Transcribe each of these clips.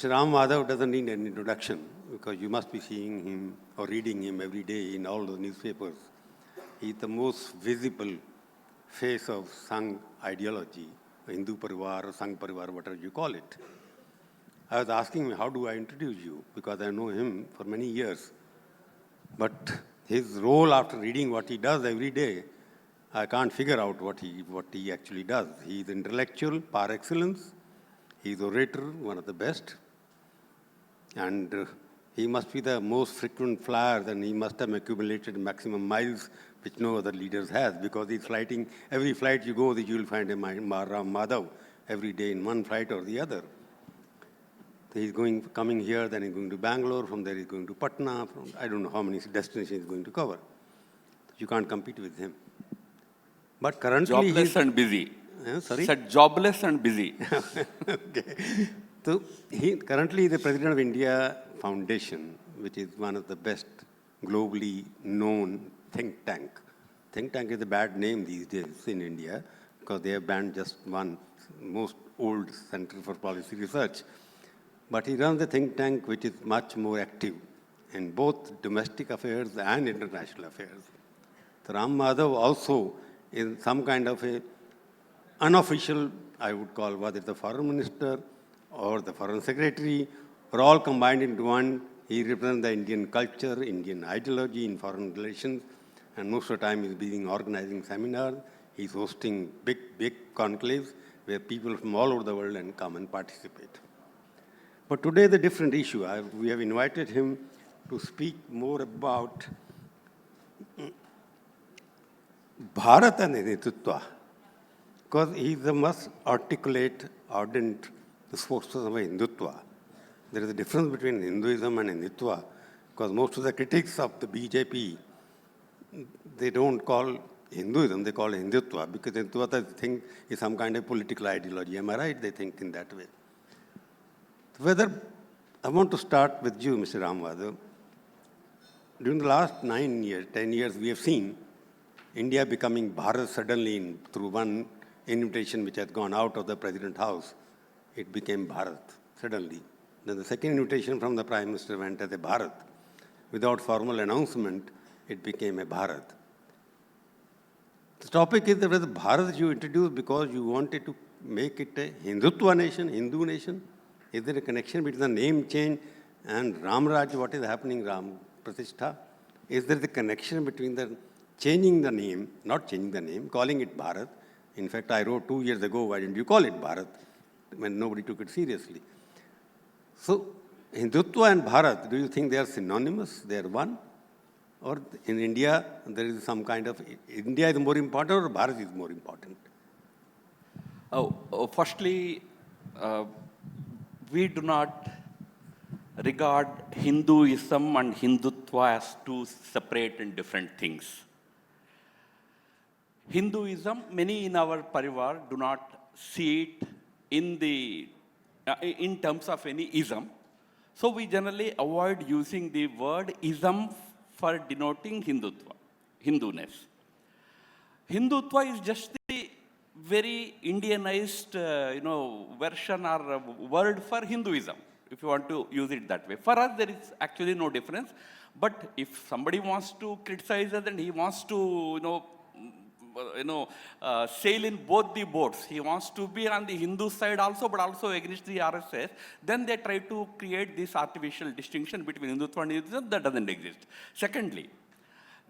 Mr. Ram Madhav doesn't need an introduction because you must be seeing him or reading him every day in all the newspapers. He's the most visible face of Sangh ideology, Hindu Parivar or Sangh Parivar, whatever you call it. I was asking him, how do I introduce you? Because I know him for many years. But his role after reading what he does every day, I can't figure out what he actually does. He's intellectual par excellence. He's orator, one of the best. And he must be the most frequent flyer, and he must have accumulated maximum miles, which no other leaders has, because he's flighting, every flight you go, you will find a Ram Madhav every day in one flight or the other. So he's coming here, then he's going to Bangalore, from there he's going to Patna, I don't know how many destinations he's going to cover. You can't compete with him. But currently jobless and busy. Sorry? Said jobless and busy. Okay. So he currently is the President of India Foundation, which is one of the best globally known think tank. Think tank is a bad name these days in India because they have banned just one most old Center for Policy Research. But he runs a think tank which is much more active in both domestic affairs and international affairs. So Ram Madhav also is some kind of a unofficial, I would call, whether the foreign minister or the foreign secretary, or all combined into one. He represents the Indian culture, Indian ideology in foreign relations, and most of the time he's busy organizing seminars. He's hosting big conclaves where people from all over the world can come and participate. But today the different issue. We have invited him to speak more about Bharat and Hindutva, because he is the most articulate, ardent spokesperson of Hindutva. There is a difference between Hinduism and Hindutva, because most of the critics of the BJP, they don't call Hinduism, they call Hindutva, because Hindutva, they think, is some kind of political ideology. Am I right? They think in that way. I want to start with you, Mr. Ram Madhav. During the last 9 years, 10 years, we have seen India becoming Bharat suddenly through one invitation which has gone out of the President House. It became Bharat suddenly. Then the second invitation from the Prime Minister went as a Bharat. Without formal announcement, it became a Bharat. The topic is whether Bharat you introduced because you wanted to make it a Hindutva nation, Hindu nation. Is there a connection between the name change and Ram Rajya, what is happening, Ram Pratishtha? Is there the connection between the changing the name, not changing the name, calling it Bharat? In fact, I wrote 2 years ago, why didn't you call it Bharat? When nobody took it seriously. So, Hindutva and Bharat, do you think they are synonymous? They are one? Or in India, there is some kind of, India is more important or Bharat is more important? Firstly, we do not regard Hinduism and Hindutva as two separate and different things. Hinduism, many in our parivar do not see it in terms of any ism. So we generally avoid using the word ism for denoting Hindutva, Hinduness. Hindutva is just the very Indianized, version or word for Hinduism, if you want to use it that way. For us, there is actually no difference. But if somebody wants to criticize us and he wants to, sail in both the boats. He wants to be on the Hindu side also, but also against the RSS. Then they try to create this artificial distinction between Hindutva and Hinduism that doesn't exist. Secondly,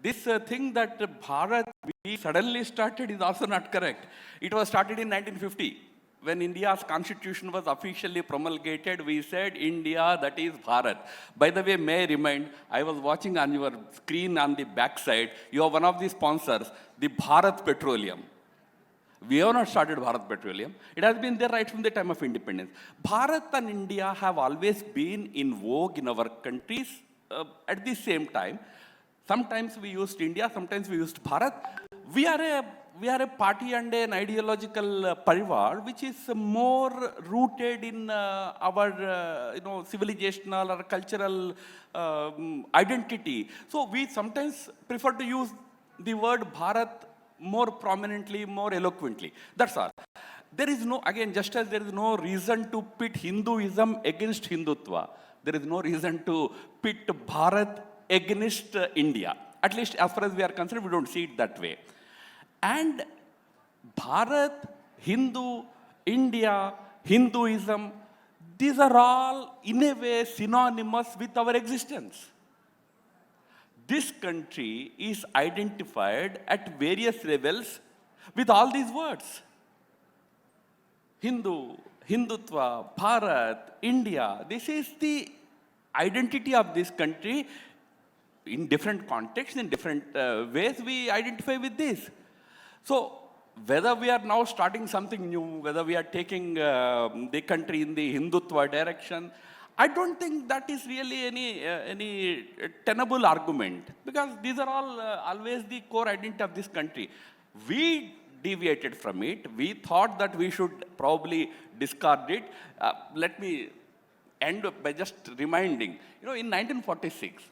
this thing that Bharat we suddenly started is also not correct. It was started in 1950. When India's constitution was officially promulgated, we said India, that is Bharat. By the way, may I remind, I was watching on your screen on the back side, you are one of the sponsors, the Bharat Petroleum. We have not started Bharat Petroleum. It has been there right from the time of independence. Bharat and India have always been in vogue in our countries at the same time. Sometimes we used India, sometimes we used Bharat. We are a party and an ideological parivar which is more rooted in our civilizational or cultural identity. So we sometimes prefer to use the word Bharat more prominently, more eloquently. That's all. There is no, again, just as there is no reason to pit Hinduism against Hindutva, there is no reason to pit Bharat against India. At least as far as we are concerned, we don't see it that way. And Bharat, Hindu, India, Hinduism, these are all in a way synonymous with our existence. This country is identified at various levels with all these words. Hindu, Hindutva, Bharat, India. This is the identity of this country. In different contexts, in different ways, we identify with this. So, whether we are now starting something new, whether we are taking the country in the Hindutva direction, I don't think that is really any tenable argument, because these are all always the core identity of this country. We deviated from it. We thought that we should probably discard it. Let me end by just reminding, in 1946,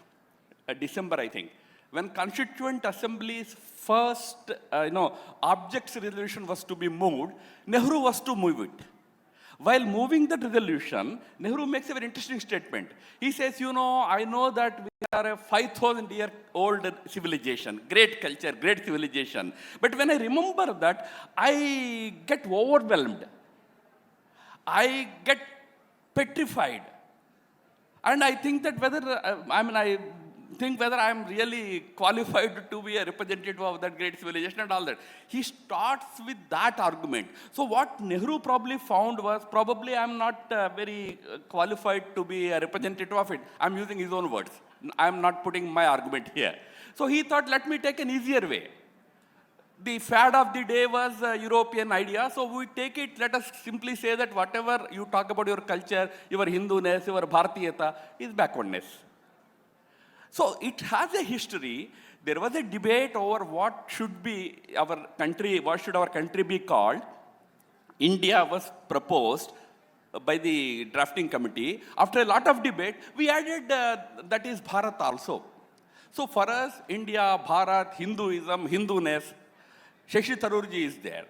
December, I think, when Constituent Assembly's first, objects resolution was to be moved, Nehru was to move it. While moving that resolution, Nehru makes a very interesting statement. He says, I know that we are a 5,000-year-old civilization, great culture, great civilization. But when I remember that, I get overwhelmed. I get petrified. And I think that I think whether I am really qualified to be a representative of that great civilization and all that. He starts with that argument. So what Nehru probably found was, probably I am not very qualified to be a representative of it. I am using his own words. I am not putting my argument here. So he thought, let me take an easier way. The fad of the day was European idea, so we take it, let us simply say that whatever you talk about your culture, your Hinduness, your Bharatiyata, is backwardness. So it has a history. There was a debate over what should be our country, what should our country be called. India was proposed by the drafting committee. After a lot of debate, we added that is Bharat also. So for us, India, Bharat, Hinduism, Hinduness, Shashi Tharoorji is there.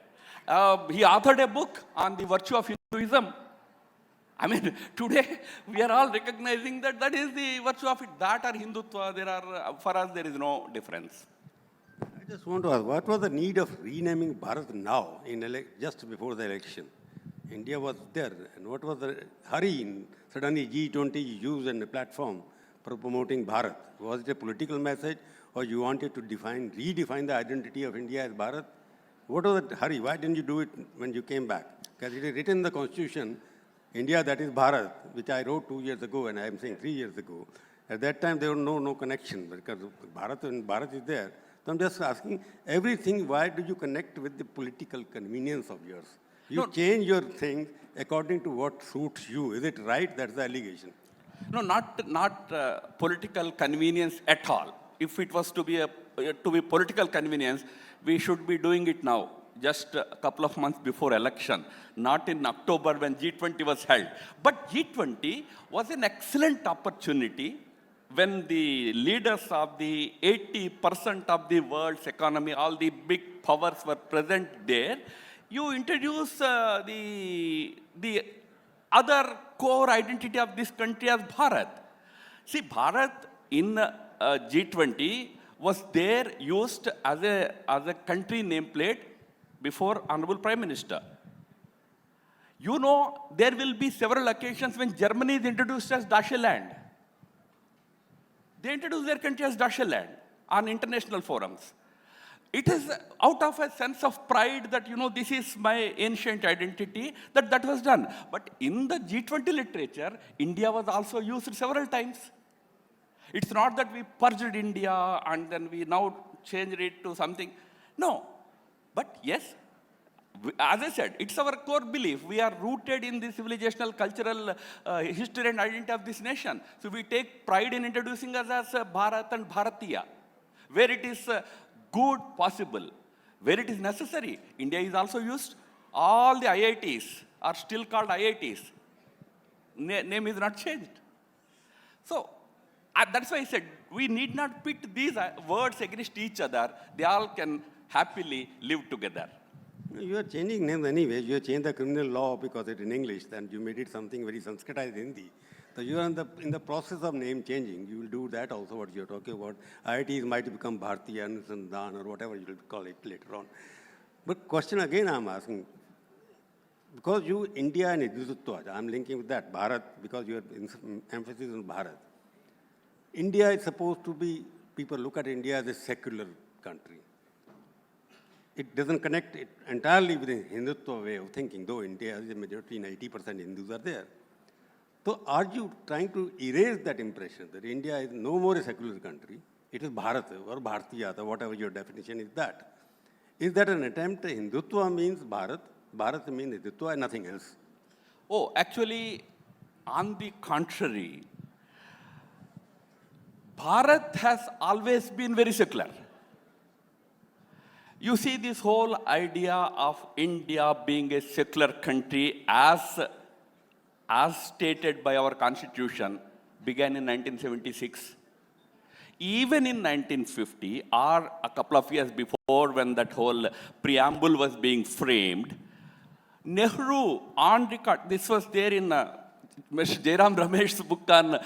He authored a book on the virtue of Hinduism. Today we are all recognizing that that is the virtue of it. That or Hindutva, for us there is no difference. I just want to ask, what was the need of renaming Bharat now, just before the election? India was there, and what was the hurry in suddenly G20 used as a platform for promoting Bharat? Was it a political message, or you wanted to redefine the identity of India as Bharat? What was the hurry? Why didn't you do it when you came back? Because it is written in the Constitution, India, that is Bharat, which I wrote 2 years ago, and I am saying 3 years ago. At that time, there was no connection, because Bharat is there. So I'm just asking, everything, why do you connect with the political convenience of yours? You change your thing according to what suits you. Is it right? That's the allegation. No, not political convenience at all. If it was to be political convenience, we should be doing it now, just a couple of months before election, not in October when G20 was held. But G20 was an excellent opportunity when the leaders of the 80% of the world's economy, all the big powers were present there. You introduce the other core identity of this country as Bharat. See, Bharat in G20 was there used as a country nameplate before Honorable Prime Minister. There will be several occasions when Germany is introduced as Deutschland. They introduce their country as Deutschland on international forums. It is out of a sense of pride that, this is my ancient identity, that was done. But in the G20 literature, India was also used several times. It's not that we purged India and then we now changed it to something. No. But yes, as I said, it's our core belief. We are rooted in the civilizational, cultural history and identity of this nation. So we take pride in introducing us as Bharat and Bharatiya. Where it is good, possible. Where it is necessary, India is also used. All the IITs are still called IITs. Name is not changed. So that's why I said, we need not pit these words against each other. They all can happily live together. You are changing names anyway. You have changed the criminal law because it's in English, then you made it something very Sanskritized Hindi. So you are in the process of name changing. You will do that also, what you're talking about. IITs might become Bharatiya Anusandhan or whatever you will call it later on. But question again I'm asking, because you, India and Hindutva, I'm linking with that, Bharat, because your emphasis on Bharat. India is supposed to be, people look at India as a secular country. It doesn't connect it entirely with the Hindutva way of thinking, though India is a majority, 90% Hindus are there. So are you trying to erase that impression that India is no more a secular country, it is Bharat or Bharatiya, or whatever your definition is that? Is that an attempt? Hindutva means Bharat, Bharat means Hindutva and nothing else. Oh, actually, on the contrary, Bharat has always been very secular. You see, this whole idea of India being a secular country as stated by our constitution began in 1976. Even in 1950, or a couple of years before when that whole preamble was being framed, Nehru, on record, this was there in Mr. Jairam Ramesh's book on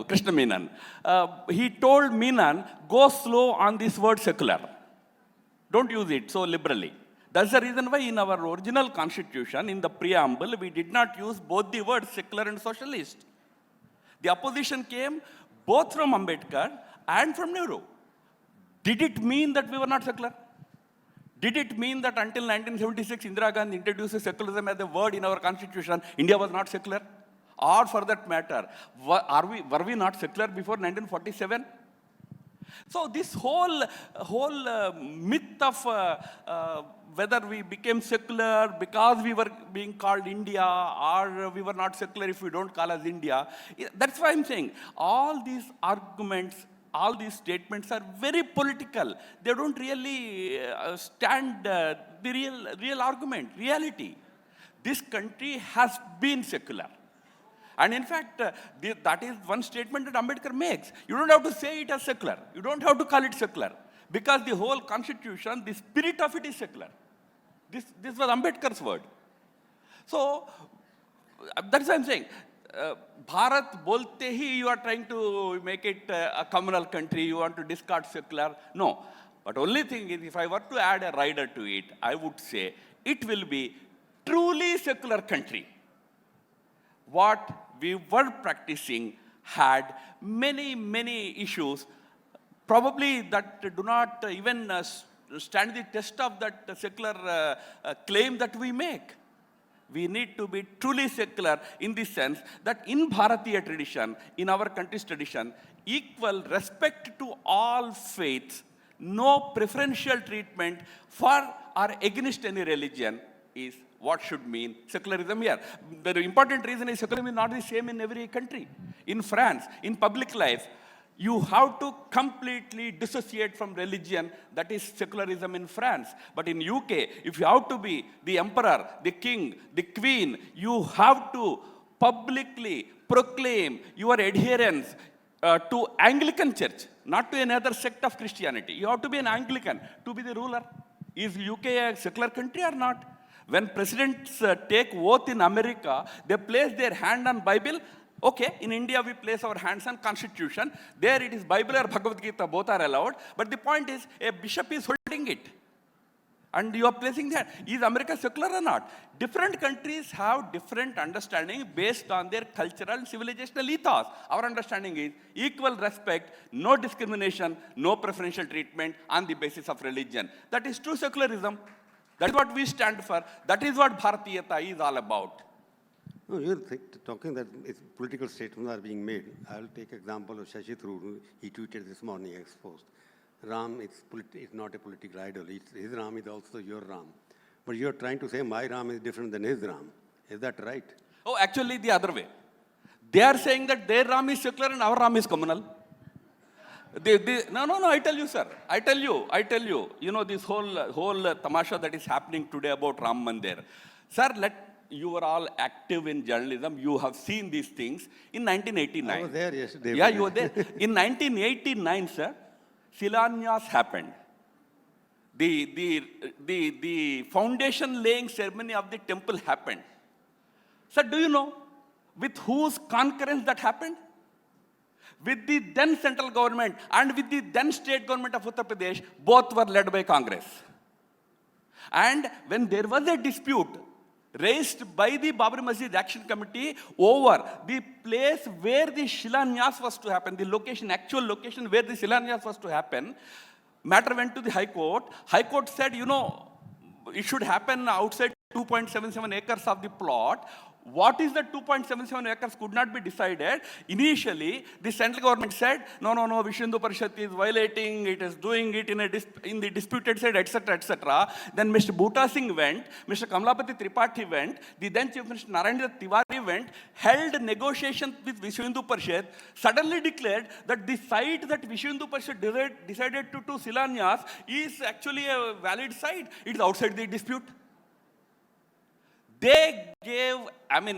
Krishna Menon. He told Menon, go slow on this word secular. Don't use it so liberally. That's the reason why in our original constitution, in the preamble, we did not use both the words secular and socialist. The opposition came both from Ambedkar and from Nehru. Did it mean that we were not secular? Did it mean that until 1976, Indira Gandhi introduced secularism as a word in our constitution, India was not secular? Or for that matter, were we not secular before 1947? So this whole myth of whether we became secular because we were being called India or we were not secular if we don't call us India, that's why I'm saying all these arguments, all these statements are very political. They don't really stand the real argument, reality. This country has been secular. And in fact, that is one statement that Ambedkar makes. You don't have to say it as secular. You don't have to call it secular. Because the whole constitution, the spirit of it is secular. This was Ambedkar's word. So, that's what I'm saying. Bharat bolte hi, you are trying to make it a communal country, you want to discard secular. No. But only thing is, if I were to add a rider to it, I would say it will be truly secular country. What we were practicing had many issues, probably that do not even stand the test of that secular claim that we make. We need to be truly secular in the sense that in Bharatiya tradition, in our country's tradition, equal respect to all faiths, no preferential treatment for or against any religion is what should mean secularism here. The important reason is secularism is not the same in every country. In France, in public life, you have to completely dissociate from religion. That is secularism in France. But in UK, if you have to be the emperor, the king, the queen, you have to publicly proclaim your adherence to Anglican Church, not to another sect of Christianity. You have to be an Anglican to be the ruler. Is UK a secular country or not? When presidents take oath in America, they place their hand on Bible. Okay, in India we place our hands on Constitution. There it is Bible or Bhagavad Gita, both are allowed. But the point is, a bishop is holding it. And you are placing that. Is America secular or not? Different countries have different understanding based on their cultural and civilizational ethos. Our understanding is equal respect, no discrimination, no preferential treatment on the basis of religion. That is true secularism. That is what we stand for. That is what Bharatiyata is all about. No, you're talking that political statements are being made. I'll take example of Shashi Tharoor. He tweeted this morning, exposed. Ram is not a political idol. His Ram is also your Ram. But you're trying to say my Ram is different than his Ram. Is that right? Oh, actually the other way. They are saying that their Ram is secular and our Ram is communal. No, I tell you, sir. I tell you. You know, this whole tamasha that is happening today about Ram Mandir. Sir, you were all active in journalism. You have seen these things. In 1989. I was there yesterday. Yeah, you were there. In 1989, sir, Shilanyas happened. the foundation laying ceremony of the temple happened. Sir, do you know with whose concurrence that happened? With the then central government and with the then state government of Uttar Pradesh, both were led by Congress. And when there was a dispute raised by the Babri Masjid Action Committee over the place where the Shilanyas was to happen, the location, actual location where the Shilanyas was to happen, matter went to the High Court. High Court said, it should happen outside 2.77 acres of the plot. What is the 2.77 acres could not be decided. Initially, the central government said, no, Vishnu Hindu Parishad is violating, it is doing it in the disputed side, etc., etc. Then Mr. Bhutta Singh went, Mr. Kamalapati Tripathi went, the then Chief Minister Narendra Tiwari went, held negotiations with Vishnu Hindu Parishad, suddenly declared that the site that Vishnu Hindu Parishad decided to Silanyas is actually a valid site. It is outside the dispute. They gave,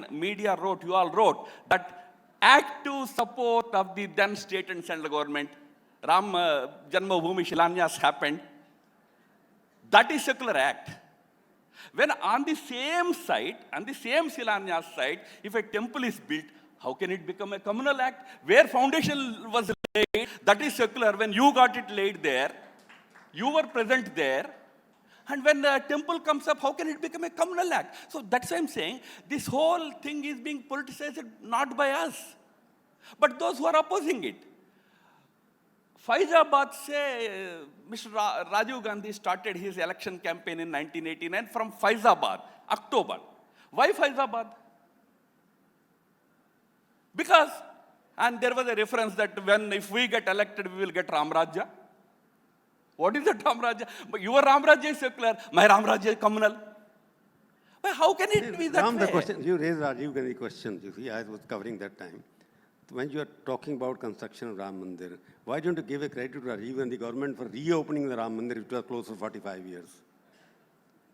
media wrote, you all wrote, that active support of the then state and central government. Ram Janmabhoomi Shilanyas happened. That is secular act. When on the same site, on the same Shilanyas site, if a temple is built, how can it become a communal act? Where foundation was laid, that is secular. When you got it laid there, you were present there. And when the temple comes up, how can it become a communal act? So that's why I'm saying this whole thing is being politicized not by us, but those who are opposing it. Faizabad say Mr. Rajiv Gandhi started his election campaign in 1989 from Faizabad, October. Why Faizabad? Because, and there was a reference that if we get elected, we will get Ram Rajya. What is that Ram Rajya? But your Ram Rajya is secular, my Ram Rajya is communal. But how can it be that Ram, way? the question, you raised Rajiv Gandhi question, you see, I was covering that time. When you are talking about construction of Ram Mandir, why don't you give a credit to Rajiv Gandhi government for reopening the Ram Mandir, which was closed for 45 years?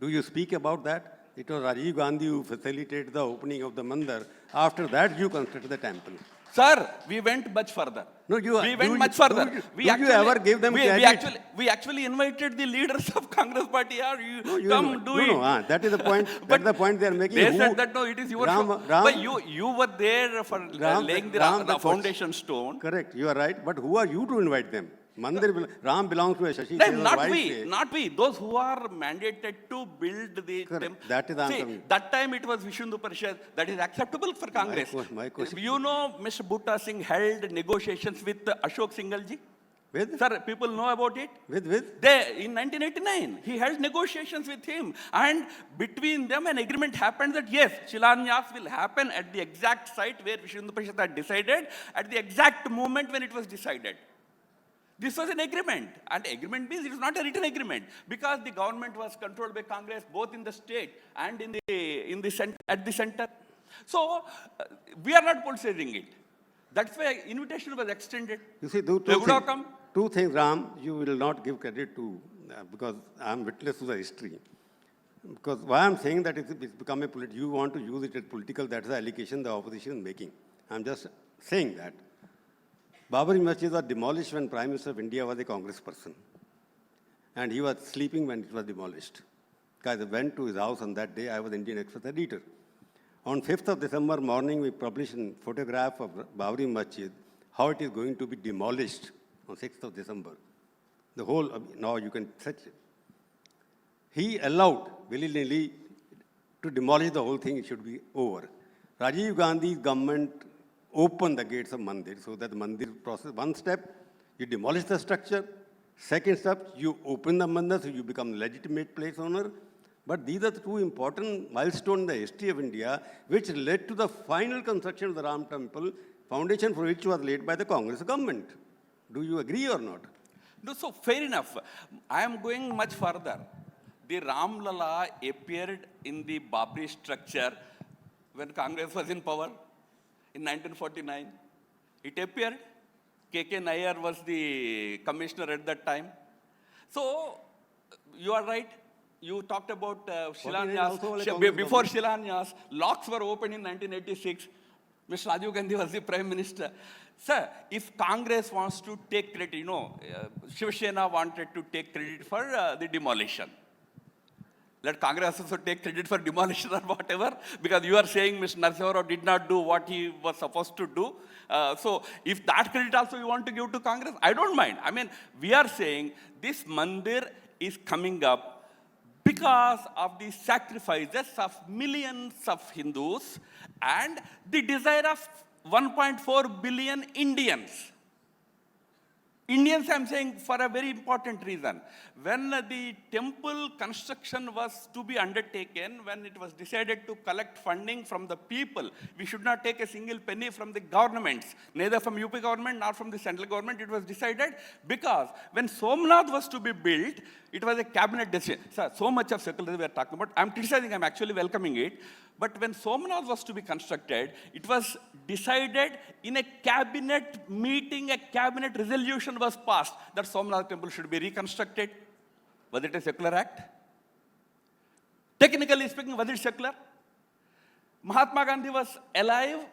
Do you speak about that? It was Rajiv Gandhi who facilitated the opening of the Mandir. After that, you constructed the temple. Sir, we went much further. No, we went much further. Do you ever give them credit? We actually invited the leaders of Congress party. That is the point. That's the point they are making. They said that no, it is your show. But you were there for laying the foundation stone. Correct, you are right. But who are you to invite them? Ram belongs to a Shashi. Then not we. Those who are mandated to build the temple. That is the answer. That time it was Vishnu Hindu Parishad. That is acceptable for Congress. My question. You know, Mr. Bhutta Singh held negotiations with Ashok Singhal ji. With? Sir, people know about it. With? In 1989, he held negotiations with him. And between them, an agreement happened that yes, Shilanyas will happen at the exact site where Vishnu Hindu Parishad had decided, at the exact moment when it was decided. This was an agreement, and agreement means it is not a written agreement, because the government was controlled by Congress both in the state and at the center. So we are not politicizing it. That's why invitation was extended. You see, two things, Ram, you will not give credit to, because I am witness to the history. Because why I am saying that it's become a you want to use it as political, that's the allegation the opposition is making. I am just saying that. Babri Masjid was demolished when Prime Minister of India was a Congress person. And he was sleeping when it was demolished. Because I went to his house on that day, I was Indian Express editor. On 5th of December morning, we published a photograph of Babri Masjid, how it is going to be demolished on 6th of December. The whole, now you can search it. He allowed, willy-nilly, to demolish the whole thing, it should be over. Rajiv Gandhi's government open the gates of Mandir, so that the Mandir process, one step, you demolish the structure. Second step, you open the Mandir, so you become legitimate place owner. But these are the two important milestones in the history of India, which led to the final construction of the Ram Temple, foundation for which was laid by the Congress government. Do you agree or not? No, so fair enough. I am going much further. The Ram Lala appeared in the Babri structure when Congress was in power. In 1949, it appeared. K.K. Nair was the commissioner at that time. So, you are right. You talked about Shilanyas. Before Shilanyas, locks were opened in 1986. Mr. Rajiv Gandhi was the Prime Minister. Sir, if Congress wants to take credit, Shiv Sena wanted to take credit for the demolition. Let Congress also take credit for demolition or whatever, because you are saying Mr. Narasimha Rao did not do what he was supposed to do. So if that credit also you want to give to Congress, I don't mind. I mean, we are saying this mandir is coming up because of the sacrifices of millions of Hindus and the desire of 1.4 billion Indians. Indians, I'm saying, for a very important reason. When the temple construction was to be undertaken, when it was decided to collect funding from the people, we should not take a single penny from the governments, neither from UP government nor from the central government. It was decided because when Somnath was to be built, it was a cabinet decision. So much of secularism we are talking about. I'm criticizing, I'm actually welcoming it. But when Somnath was to be constructed, it was decided in a cabinet meeting, a cabinet resolution was passed that Somnath temple should be reconstructed. Was it a secular act? Technically speaking, was it secular? Mahatma Gandhi was alive,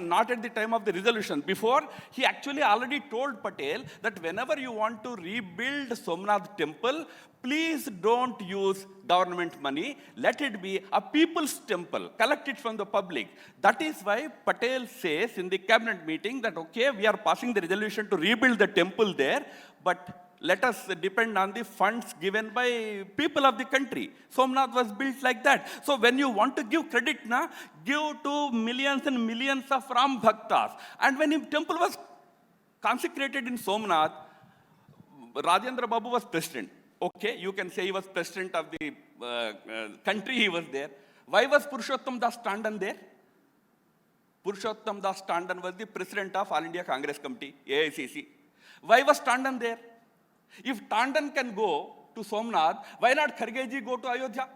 not at the time of the resolution. Before, he actually already told Patel that whenever you want to rebuild Somnath temple, please don't use government money. Let it be a people's temple. Collect it from the public. That is why Patel says in the cabinet meeting that, okay, we are passing the resolution to rebuild the temple there, but let us depend on the funds given by people of the country. Somnath was built like that. So when you want to give credit, give to millions and millions of Ram Bhaktas. And when the temple was consecrated in Somnath, Rajendra Babu was president. Okay, you can say he was president of the country, he was there. Why was Purushottam Das Tandon there? Purushottam Das Tandon was the president of All India Congress Committee, AICC. Why was Tandon there? If Tandon can go to Somnath, why not Kharge ji go to Ayodhya?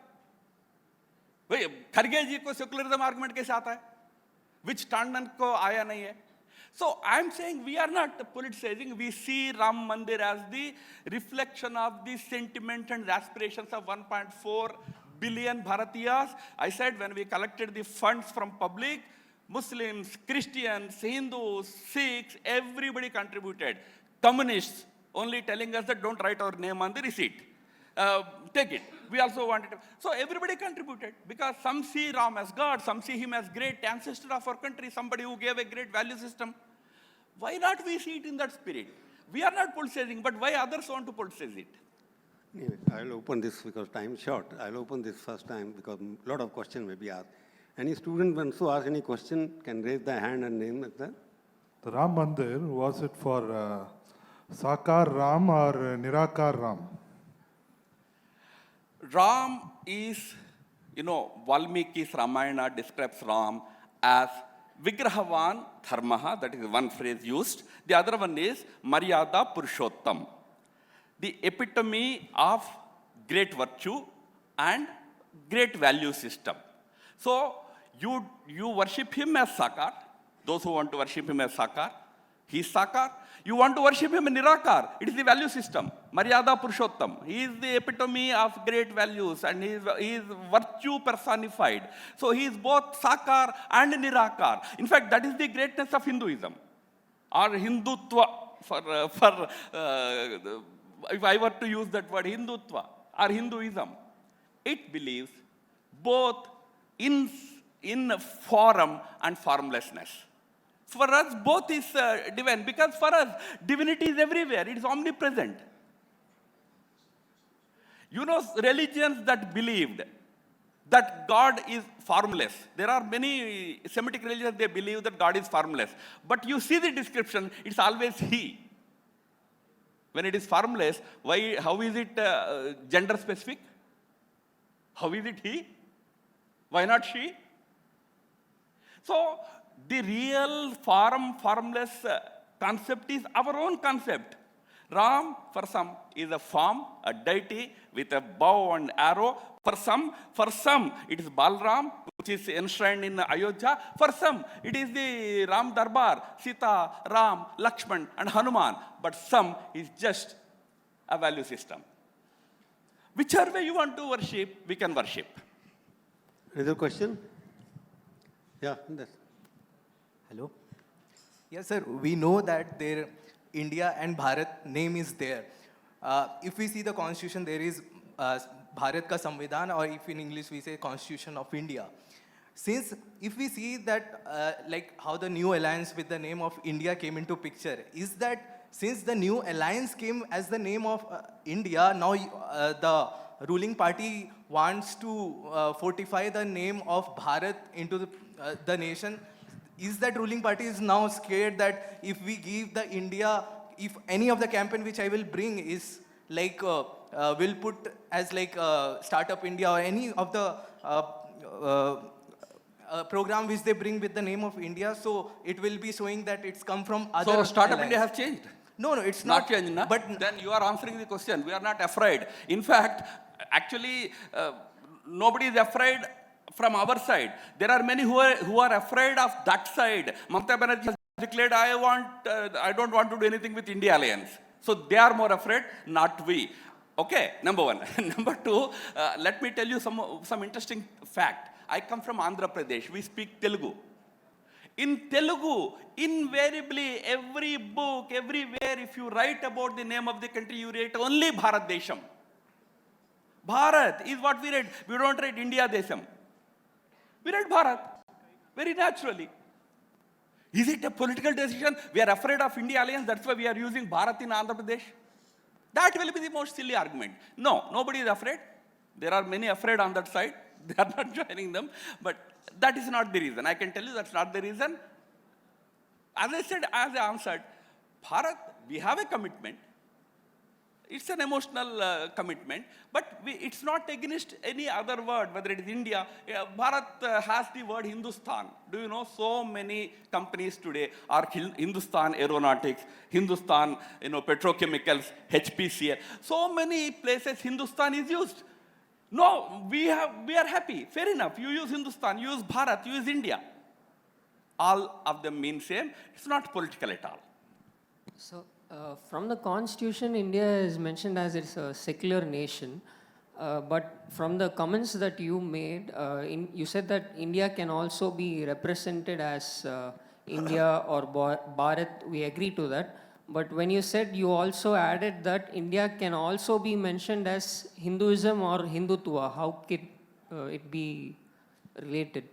Kharge ji ko secularism argument kaise aata hai? Which Tandon ko aaya nahi hai? So I'm saying we are not politicizing. We see Ram Mandir as the reflection of the sentiment and aspirations of 1.4 billion Bharatiyas. I said when we collected the funds from public, Muslims, Christians, Hindus, Sikhs, everybody contributed. Communists only telling us that don't write our name on the receipt. Take it. We also wanted to. So everybody contributed because some see Ram as God, some see him as great ancestor of our country, somebody who gave a great value system. Why not we see it in that spirit? We are not politicizing, but why others want to politicize it? Anyway, I'll open this because time is short. I'll open this first time because a lot of questions may be asked. Any student wants to ask any question can raise their hand and name like that. The Ram Mandir, was it for Sakar Ram or Nirakar Ram? Ram is, Valmiki's Ramayana describes Ram as Vigrahavan Dharmaha, that is one phrase used. The other one is Maryada Purushottam, the epitome of great virtue and great value system. So you worship him as Sakar, those who want to worship him as Sakar, he is Sakar. You want to worship him in Nirakar, it is the value system. Maryada Purushottam, he is the epitome of great values and he is virtue personified. So he is both Sakar and Nirakar. In fact, that is the greatness of Hinduism. Or Hindutva, if I were to use that word, Hindutva or Hinduism, it believes both in form and formlessness. For us, both is divine, because for us, divinity is everywhere. It is omnipresent. Religions that believed that God is formless. There are many Semitic religions, they believe that God is formless. But you see the description, it's always He. When it is formless, how is it gender specific? How is it He? Why not she? So, the real formless concept is our own concept. Ram, for some, is a form, a deity with a bow and arrow. For some, it is Balram, which is enshrined in Ayodhya. For some, it is the Ram Darbar, Sita, Ram, Lakshman, and Hanuman. But some is just a value system. Whichever way you want to worship, we can worship. Another question? Yeah, that's. Hello. Yes, sir. We know that their India and Bharat name is there. If we see the constitution, there is Bharat ka Samvidhan, or if in English we say Constitution of India. Since if we see that like how the new alliance with the name of India came into picture, is that since the new alliance came as the name of India, now the ruling party wants to fortify the name of Bharat into the nation. Is that ruling party is now scared that if we give the India, if any of the campaign which I will bring is like will put as like Startup India or any of the program which they bring with the name of India, so it will be showing that it's come from other. So Startup alliance. India has changed. No, it's Not not. changed, na? But Then you are answering the question. We are not afraid. In fact, actually, nobody is afraid from our side. There are many who are afraid of that side. Mamata Banerjee has declared, I don't want to do anything with India Alliance. So they are more afraid, not we. Okay, number one. Number two, let me tell you some interesting fact. I come from Andhra Pradesh. We speak Telugu. In Telugu, invariably, every book, everywhere, if you write about the name of the country, you write only Bharat Desham. Bharat is what we read. We don't write India Desham. We read Bharat, very naturally. Is it a political decision? We are afraid of India Alliance, that's why we are using Bharat in Andhra Pradesh. That will be the most silly argument. No, nobody is afraid. There are many afraid on that side. They are not joining them. But that is not the reason. I can tell you that's not the reason. As I said, as I answered, Bharat, we have a commitment. It's an emotional commitment, but it's not against any other word, whether it is India. Bharat has the word Hindustan. Do you know so many companies today are Hindustan Aeronautics, Hindustan Petrochemicals, HPCL. So many places Hindustan is used. No, we are happy. Fair enough. You use Hindustan, you use Bharat, you use India. All of them mean same. It's not political at all. So, from the constitution, India is mentioned as it's a secular nation. But from the comments that you made, you said that India can also be represented as India or Bharat. We agree to that. But when you said, you also added that India can also be mentioned as Hinduism or Hindutva. How could it be related?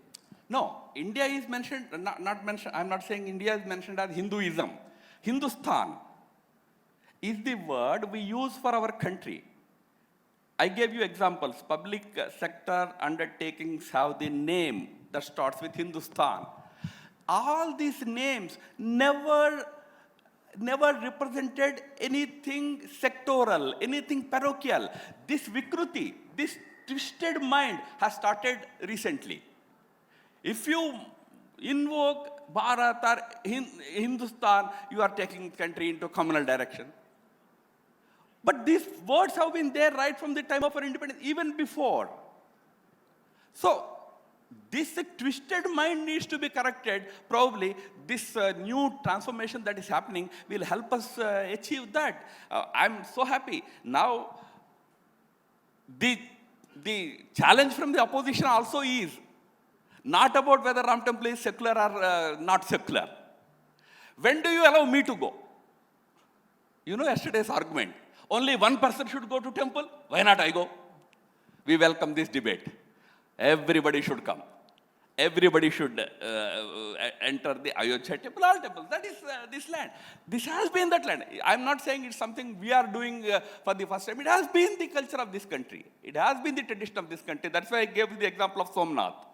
No, India is mentioned, not mentioned, I'm not saying India is mentioned as Hinduism. Hindustan is the word we use for our country. I gave you examples. Public sector undertakings have the name that starts with Hindustan. All these names never represented anything sectoral, anything parochial. This Vikruti, this twisted mind has started recently. If you invoke Bharat or Hindustan, you are taking country into communal direction. But these words have been there right from the time of our independence, even before. So, this twisted mind needs to be corrected. Probably this new transformation that is happening will help us achieve that. I'm so happy. Now, the challenge from the opposition also is not about whether Ram Temple is secular or not secular. When do you allow me to go? You know yesterday's argument. Only one person should go to temple. Why not I go? We welcome this debate. Everybody should come. Everybody should enter the Ayodhya temple, all temples. That is this land. This has been that land. I'm not saying it's something we are doing for the first time. It has been the culture of this country. It has been the tradition of this country. That's why I gave you the example of Somnath.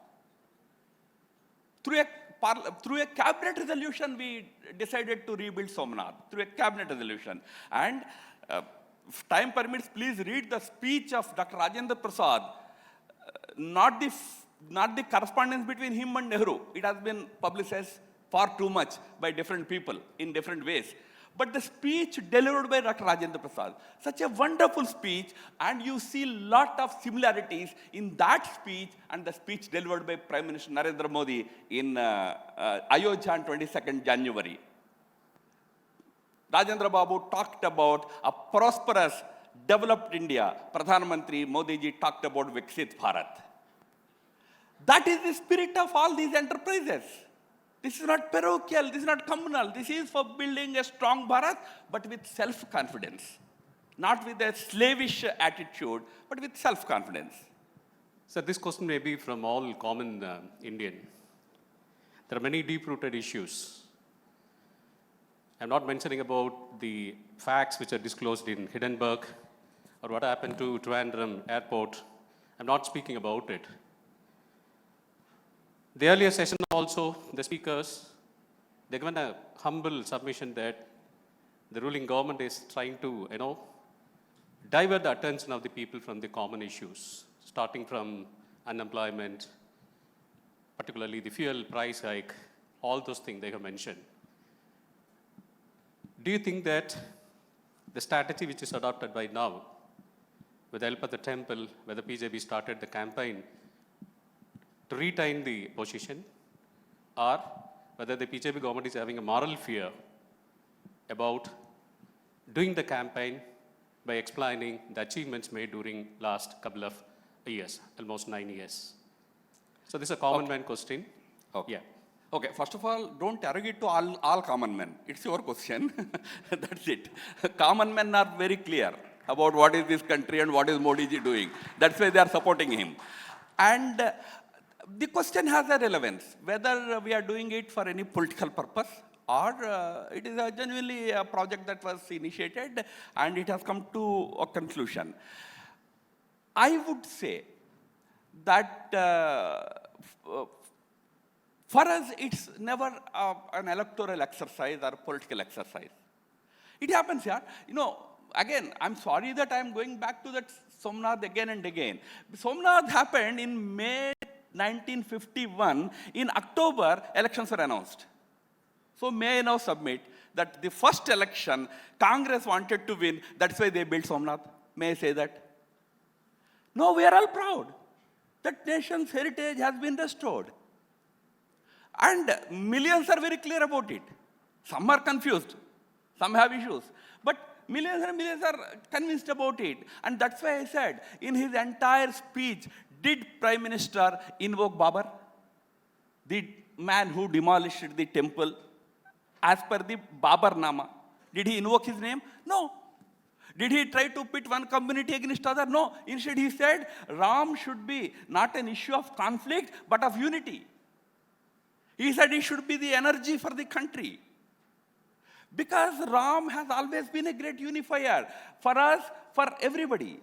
Through a cabinet resolution, we decided to rebuild Somnath. Through a cabinet resolution. And if time permits, please read the speech of Dr. Rajendra Prasad. Not the correspondence between him and Nehru. It has been publicized far too much by different people in different ways. But the speech delivered by Dr. Rajendra Prasad, such a wonderful speech, and you see a lot of similarities in that speech and the speech delivered by Prime Minister Narendra Modi in Ayodhya on 22nd January. Rajendra Babu talked about a prosperous, developed India. Pradhan Mantri Modi ji talked about Viksit Bharat. That is the spirit of all these enterprises. This is not parochial, this is not communal. This is for building a strong Bharat, but with self-confidence. Not with a slavish attitude, but with self-confidence. So this question may be from all common Indian. There are many deep-rooted issues. I'm not mentioning about the facts which are disclosed in Hindenburg or what happened to Trivandrum Airport. I'm not speaking about it. The earlier session also, the speakers, they given a humble submission that the ruling government is trying to, divert the attention of the people from the common issues, starting from unemployment, particularly the fuel price hike, all those things they have mentioned. Do you think that the strategy which is adopted by now, with the help of the temple, where the BJP started the campaign to retain the position, or whether the BJP government is having a moral fear about doing the campaign by explaining the achievements made during last couple of years, almost 9 years? So this is a common man question. Okay. Yeah. Okay, first of all, don't arrogate to all common men. It's your question. That's it. Common men are very clear about what is this country and what is Modi ji doing. That's why they are supporting him. And the question has a relevance, whether we are doing it for any political purpose or it is genuinely a project that was initiated and it has come to a conclusion. I would say that for us, it's never an electoral exercise or a political exercise. It happens here. Again, I'm sorry that I'm going back to that Somnath again and again. Somnath happened in May 1951. In October, elections were announced. So may I now submit that the first election, Congress wanted to win. That's why they built Somnath. May I say that? No, we are all proud that nation's heritage has been restored. And millions are very clear about it. Some are confused. Some have issues. But millions and millions are convinced about it. And that's why I said, in his entire speech, did Prime Minister invoke Babar? The man who demolished the temple as per the Babar Nama. Did he invoke his name? No. Did he try to pit one community against other? No. Instead he said, Ram should be not an issue of conflict, but of unity. He said he should be the energy for the country. Because Ram has always been a great unifier for us, for everybody.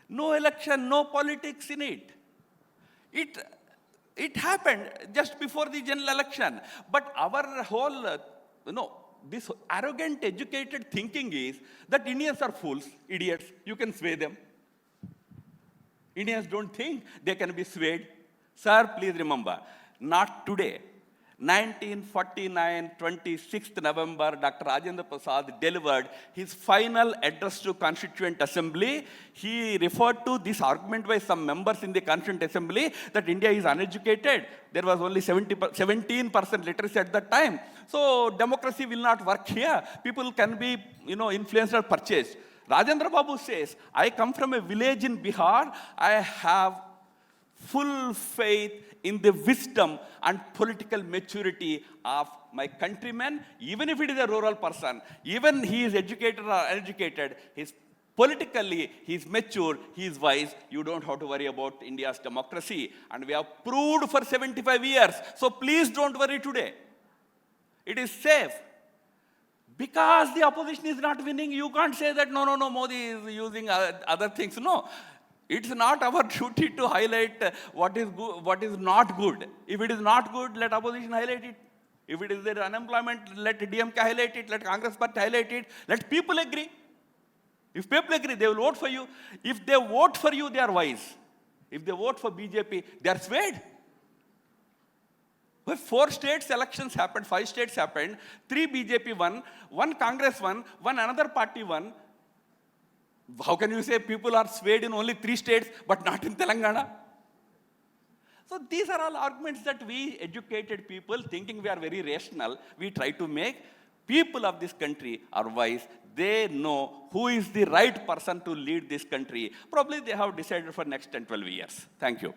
No election, no politics in it. It happened just before the general election. But our whole, this arrogant, educated thinking is that Indians are fools, idiots. You can sway them. Indians don't think they can be swayed. Sir, please remember, not today. 1949, 26th November, Dr. Rajendra Prasad delivered his final address to Constituent Assembly. He referred to this argument by some members in the Constituent Assembly that India is uneducated. There was only 17% literacy at that time. So democracy will not work here. People can be, influenced or purchased. Rajendra Babu says, I come from a village in Bihar. I have full faith in the wisdom and political maturity of my countrymen, even if it is a rural person, even he is educated or uneducated, politically he is mature, he is wise. You don't have to worry about India's democracy. And we have proved for 75 years. So please don't worry today. It is safe. Because the opposition is not winning, you can't say that, no, Modi is using other things. No. It's not our duty to highlight what is good, what is not good. If it is not good, let opposition highlight it. If it is there unemployment, let DMK highlight it, let Congress Party highlight it, let people agree. If people agree, they will vote for you. If they vote for you, they are wise. If they vote for BJP, they are swayed. Well, 4 states elections happened, 5 states happened, 3 BJP won, 1 Congress won, 1 another party won. How can you say people are swayed in only 3 states but not in Telangana? So these are all arguments that we educated people, thinking we are very rational, we try to make. People of this country are wise. They know who is the right person to lead this country. Probably they have decided for next 10, 12 years. Thank you.